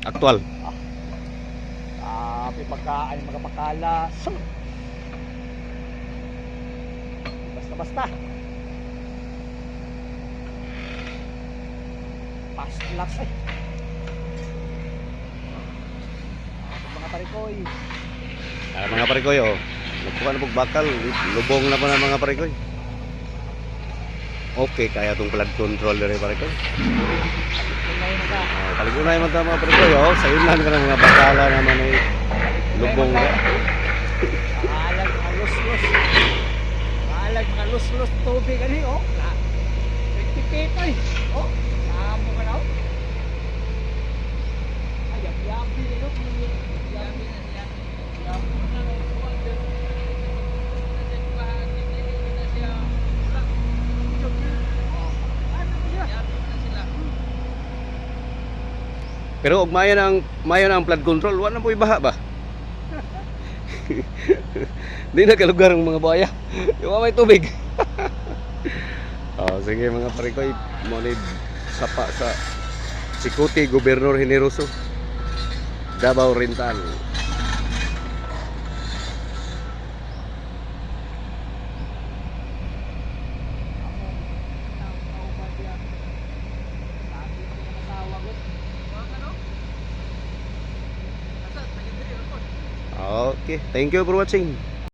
Aktual. May pagkain mga pakala. Basta. Fast laps ay. Mga parikoy. Mga parikoy oh. Nagpukan na pong bakal. Lubong na po na mga parikoy. Okay, kaya itong flood control rin parikoy. Paligunay man ito mga parikoy oh. Sayunan ka ng mga bakala naman ay lubong na. Alag malus-lus tubig ani oh. Pipipay. Oh, namo ka daw. Ay, yabi ni no. Yabi na siya. Yabi na no. Pero ug mayo na ang flood control, wala na po ibaha ba? Di na kalugar ang mga buhaya. Yung may tubig. Oh, sige mga parikoy, mo ni sapa sa Sikuti Gobernador Generoso, Davao Oriental. Okay, thank you for watching.